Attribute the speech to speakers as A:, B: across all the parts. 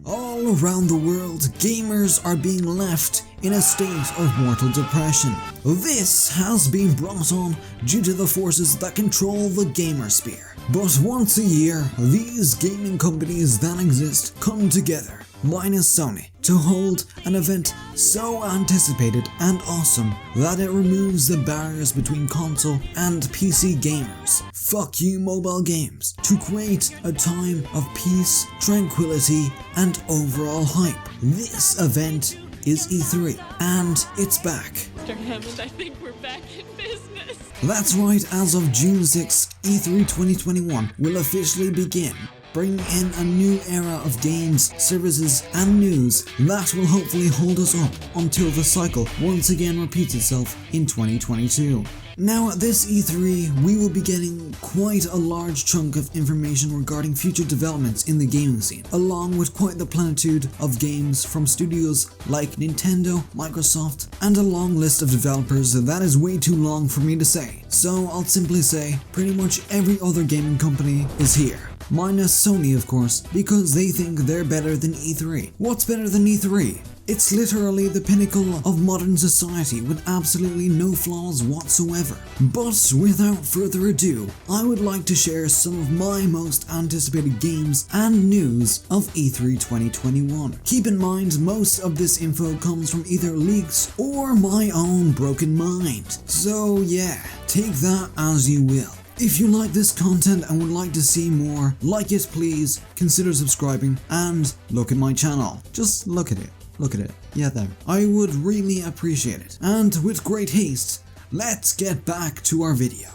A: All around the world, gamers are being left in a state of mortal depression. This has been brought on due to the forces that control the gamer sphere. But once a year, these gaming companies that exist come together, minus Sony, to hold an event so anticipated and awesome that it removes the barriers between console and PC gamers. Fuck you mobile games, to create a time of peace, tranquility, and overall hype. This event is E3, and it's back.
B: Mr. Hammond, I think we're back in business.
A: That's right, as of June 6, E3 2021 will officially begin, bringing in a new era of games, services, and news that will hopefully hold us up until the cycle once again repeats itself in 2022. Now at this E3, we will be getting quite a large chunk of information regarding future developments in the gaming scene, along with quite the plenitude of games from studios like Nintendo, Microsoft, and a long list of developers that is way too long for me to say. So I'll simply say, pretty much every other gaming company is here. Minus Sony, of course, because they think they're better than E3. What's better than E3? It's literally the pinnacle of modern society with absolutely no flaws whatsoever. But without further ado, I would like to share some of my most anticipated games and news of E3 2021. Keep in mind, most of this info comes from either leaks or my own broken mind. So yeah, take that as you will. If you like this content and would like to see more, like it please, consider subscribing and look at my channel. Just look at it. Look at it. Yeah, there. I would really appreciate it. And with great haste, let's get back to our video.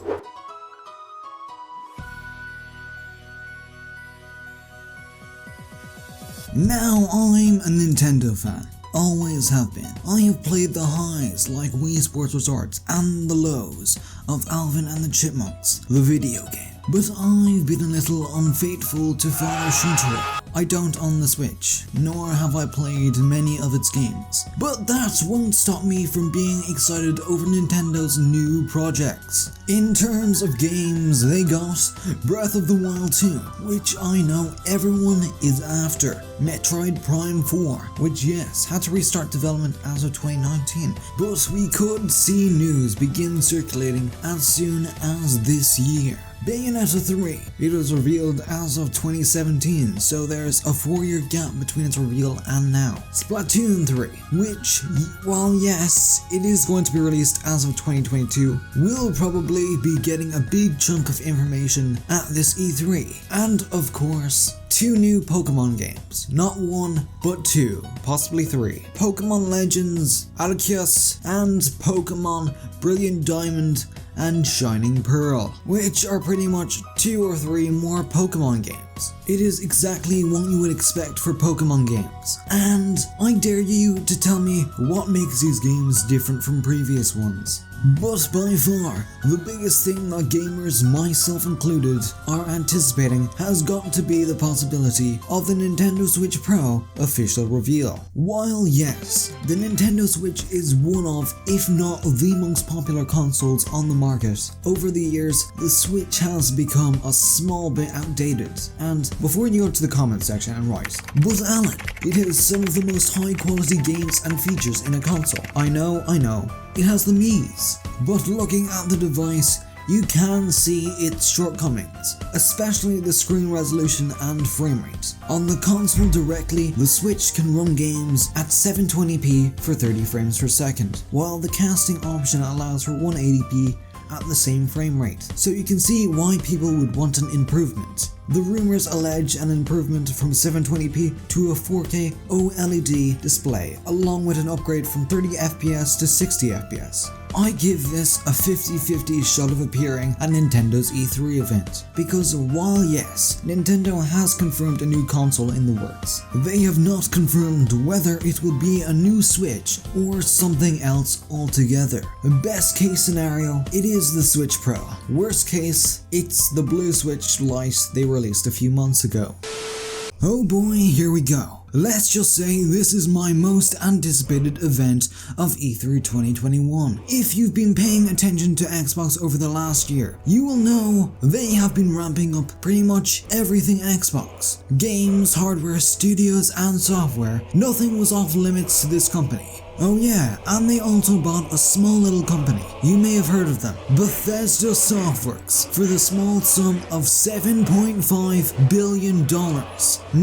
A: Now, I'm a Nintendo fan. Always have been. I have played the highs like Wii Sports Resort and the lows of Alvin and the Chipmunks, the video game. But I've been a little unfaithful to Father Shintaro. I don't own the Switch, nor have I played many of its games. But that won't stop me from being excited over Nintendo's new projects. In terms of games, they got Breath of the Wild 2, which I know everyone is after. Metroid Prime 4, which yes, had to restart development as of 2019. But we could see news begin circulating as soon as this year. Bayonetta 3, it was revealed as of 2017, so there's a 4-year gap between its reveal and now. Splatoon 3, which, while yes, it is going to be released as of 2022, will probably be getting a big chunk of information at this E3. And of course, 2 new Pokemon games. Not 1, but 2, possibly 3. Pokemon Legends, Arceus, and Pokemon Brilliant Diamond and Shining Pearl, which are pretty much 2 or 3 more Pokemon games. It is exactly what you would expect for Pokemon games, and I dare you to tell me what makes these games different from previous ones. But by far, the biggest thing that gamers, myself included, are anticipating has got to be the possibility of the Nintendo Switch Pro official reveal. While yes, the Nintendo Switch is one of, if not the most popular consoles on the market, over the years the Switch has become a small bit outdated. And before you go to the comment section and write, "But Alan, it has some of the most high quality games and features in a console." I know, it has the Mii's. But looking at the device, you can see its shortcomings, especially the screen resolution and frame rate. On the console directly, the Switch can run games at 720p for 30 frames per second, while the casting option allows for 180p at the same frame rate. So you can see why people would want an improvement. The rumors allege an improvement from 720p to a 4K OLED display, along with an upgrade from 30 FPS to 60 FPS. I give this a 50-50 shot of appearing at Nintendo's E3 event, because while yes, Nintendo has confirmed a new console in the works, they have not confirmed whether it will be a new Switch or something else altogether. Best case scenario, it is the Switch Pro. Worst case, it's the blue Switch Lite they released a few months ago. Oh boy, here we go. Let's just say this is my most anticipated event of E3 2021. If you've been paying attention to Xbox over the last year, you will know they have been ramping up pretty much everything Xbox. Games, hardware, studios and software, nothing was off limits to this company. Oh yeah, and they also bought a small little company, you may have heard of them, Bethesda Softworks, for the small sum of $7.5 billion.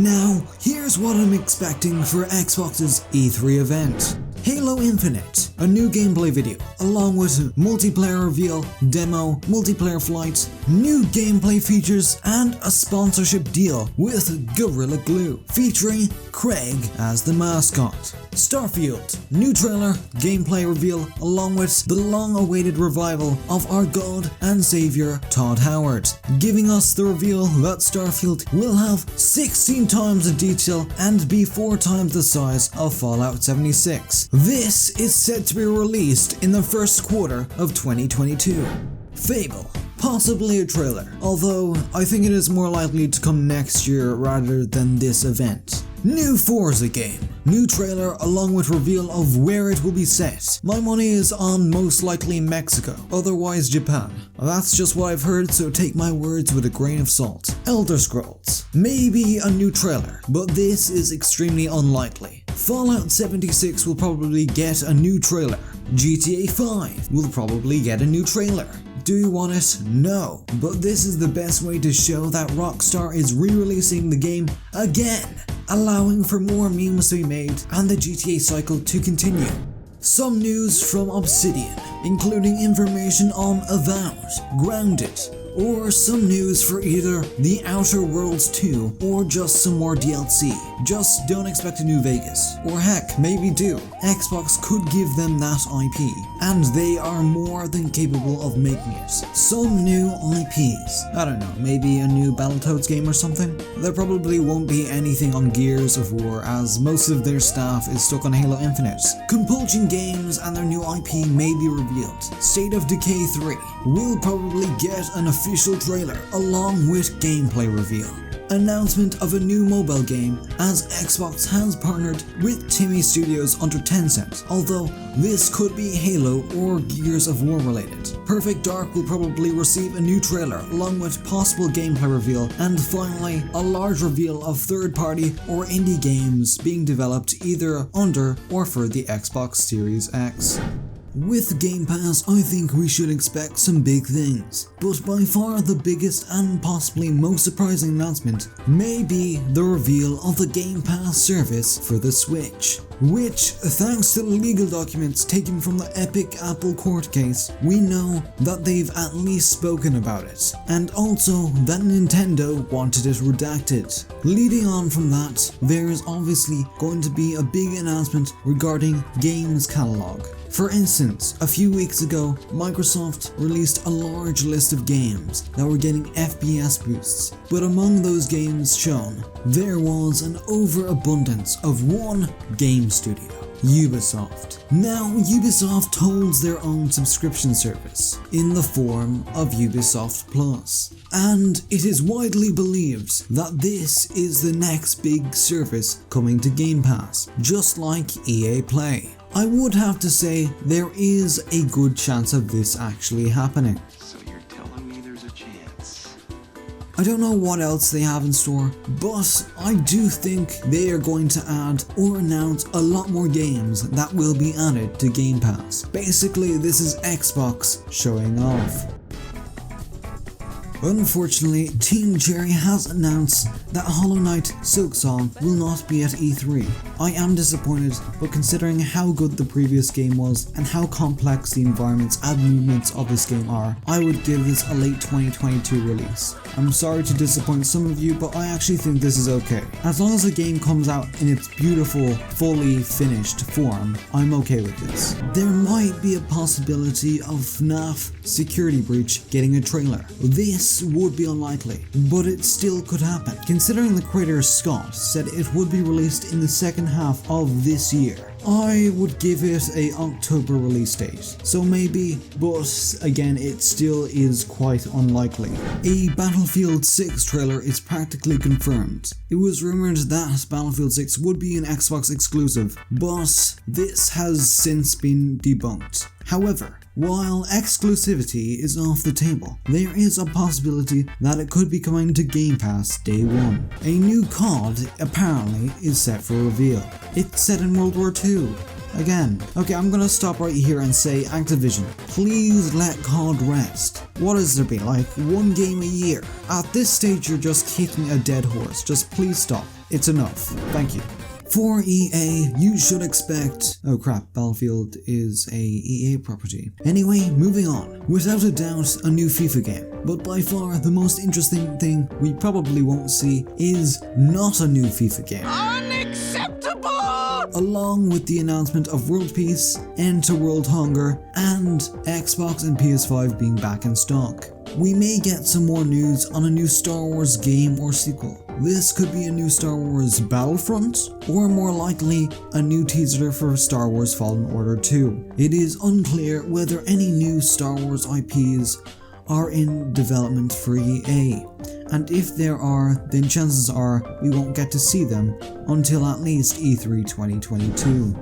A: Now, here's what I'm expecting for Xbox's E3 event. Halo Infinite, a new gameplay video, along with multiplayer reveal, demo, multiplayer flight, new gameplay features, and a sponsorship deal with Gorilla Glue, featuring Craig as the mascot. Starfield, new trailer, gameplay reveal, along with the long-awaited revival of our God and Savior Todd Howard, giving us the reveal that Starfield will have 16 times the detail and be 4 times the size of Fallout 76. This is set to be released in the first quarter of 2022. Fable, possibly a trailer, although I think it is more likely to come next year rather than this event. New Forza game, new trailer along with reveal of where it will be set. My money is on most likely Mexico, otherwise Japan. That's just what I've heard, so take my words with a grain of salt. Elder Scrolls, maybe a new trailer, but this is extremely unlikely. Fallout 76 will probably get a new trailer. GTA 5 will probably get a new trailer. Do you want it? No. But this is the best way to show that Rockstar is re-releasing the game again, allowing for more memes to be made and the GTA cycle to continue. Some news from Obsidian, including information on Avowed, Grounded, or some news for either The Outer Worlds 2 or just some more DLC. Just don't expect a new Vegas. Or heck, maybe do. Xbox could give them that IP, and they are more than capable of making it. Some new IPs. I don't know, maybe a new Battletoads game or something? There probably won't be anything on Gears of War, as most of their staff is stuck on Halo Infinite. Compulsion Games and their new IP may be revealed. State of Decay 3 will probably get an official trailer along with gameplay reveal. Announcement of a new mobile game, as Xbox has partnered with Timmy Studios under Tencent, although this could be Halo or Gears of War related. Perfect Dark will probably receive a new trailer along with possible gameplay reveal, and finally a large reveal of third-party or indie games being developed either under or for the Xbox Series X. With Game Pass, I think we should expect some big things, but by far the biggest and possibly most surprising announcement may be the reveal of the Game Pass service for the Switch, which, thanks to the legal documents taken from the epic Apple court case, we know that they've at least spoken about it, and also that Nintendo wanted it redacted. Leading on from that, there is obviously going to be a big announcement regarding games catalog. For instance, a few weeks ago, Microsoft released a large list of games that were getting FPS boosts, but among those games shown, there was an overabundance of one game studio, Ubisoft. Now, Ubisoft holds their own subscription service in the form of Ubisoft Plus, and it is widely believed that this is the next big service coming to Game Pass, just like EA Play. I would have to say there is a good chance of this actually happening.
C: So you're telling me there's a chance?
A: I don't know what else they have in store, but I do think they are going to add or announce a lot more games that will be added to Game Pass. Basically, this is Xbox showing off. Unfortunately, Team Cherry has announced that Hollow Knight Silksong will not be at E3. I am disappointed, but considering how good the previous game was and how complex the environments and movements of this game are, I would give this a late 2022 release. I'm sorry to disappoint some of you, but I actually think this is okay. As long as the game comes out in its beautiful, fully finished form, I'm okay with this. There might be a possibility of FNAF Security Breach getting a trailer. This this would be unlikely, but it still could happen, considering the creator Scott said it would be released in the second half of this year. I would give it a October release date, so maybe, but again it still is quite unlikely. A Battlefield 6 trailer is practically confirmed. It was rumored that Battlefield 6 would be an Xbox exclusive, but this has since been debunked. However, while exclusivity is off the table, there is a possibility that it could be coming to Game Pass day one. A new COD apparently is set for reveal. It's set in World War II. Again. Okay, I'm gonna stop right here and say, Activision, please let COD rest. What has there been, like one game a year? At this stage you're just kicking a dead horse, just please stop. It's enough. Thank you. For EA, you should expect... Oh crap, Battlefield is a EA property. Anyway, moving on. Without a doubt, a new FIFA game. But by far, the most interesting thing we probably won't see is not a new FIFA game.
D: Unacceptable!
A: Along with the announcement of World Peace, End to World Hunger, and Xbox and PS5 being back in stock. We may get some more news on a new Star Wars game or sequel. This could be a new Star Wars Battlefront, or more likely, a new teaser for Star Wars Fallen Order 2. It is unclear whether any new Star Wars IPs are in development for EA, and if there are, then chances are we won't get to see them until at least E3 2022.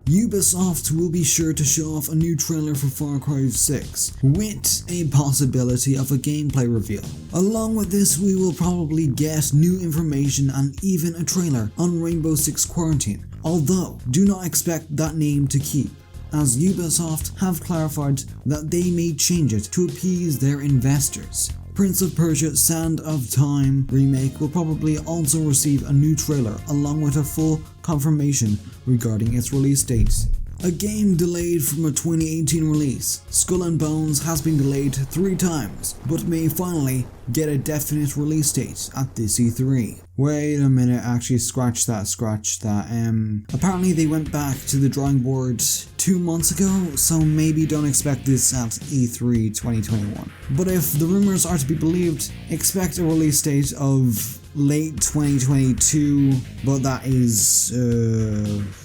A: Ubisoft will be sure to show off a new trailer for Far Cry 6, with a possibility of a gameplay reveal. Along with this, we will probably get new information and even a trailer on Rainbow Six Quarantine, although do not expect that name to keep, as Ubisoft have clarified that they may change it to appease their investors. Prince of Persia: Sand of Time remake will probably also receive a new trailer along with a full confirmation regarding its release date. A game delayed from a 2018 release, Skull and Bones has been delayed 3 times, but may finally get a definite release date at this E3. Wait a minute, actually scratch that. Apparently they went back to the drawing board 2 months ago, so maybe don't expect this at E3 2021. But if the rumors are to be believed, expect a release date of late 2022, but that is,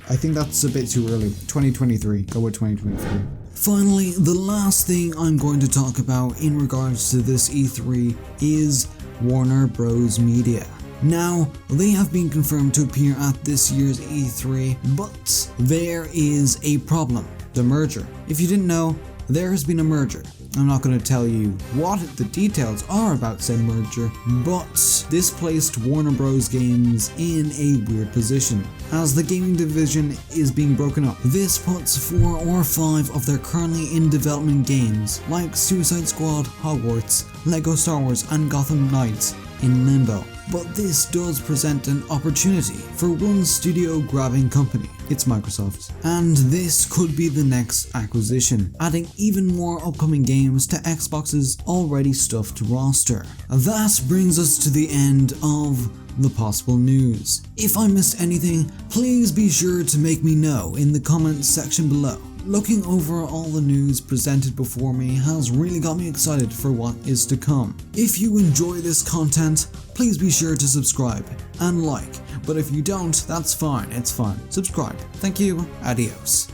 A: I think that's a bit too early. 2023, go with 2023. Finally, the last thing I'm going to talk about in regards to this E3 is Warner Bros. Media. Now, they have been confirmed to appear at this year's E3, but there is a problem: the merger. If you didn't know, there has been a merger. I'm not going to tell you what the details are about said merger, but this placed Warner Bros. Games in a weird position, as the gaming division is being broken up. This puts 4 or 5 of their currently in development games, like Suicide Squad, Hogwarts, Lego Star Wars, and Gotham Knights, in limbo. But this does present an opportunity for one studio-grabbing company. It's Microsoft. And this could be the next acquisition, adding even more upcoming games to Xbox's already stuffed roster. That brings us to the end of the possible news. If I missed anything, please be sure to make me know in the comments section below. Looking over all the news presented before me has really got me excited for what is to come. If you enjoy this content, please be sure to subscribe and like, but if you don't, that's fine, it's fine. Subscribe. Thank you, adios.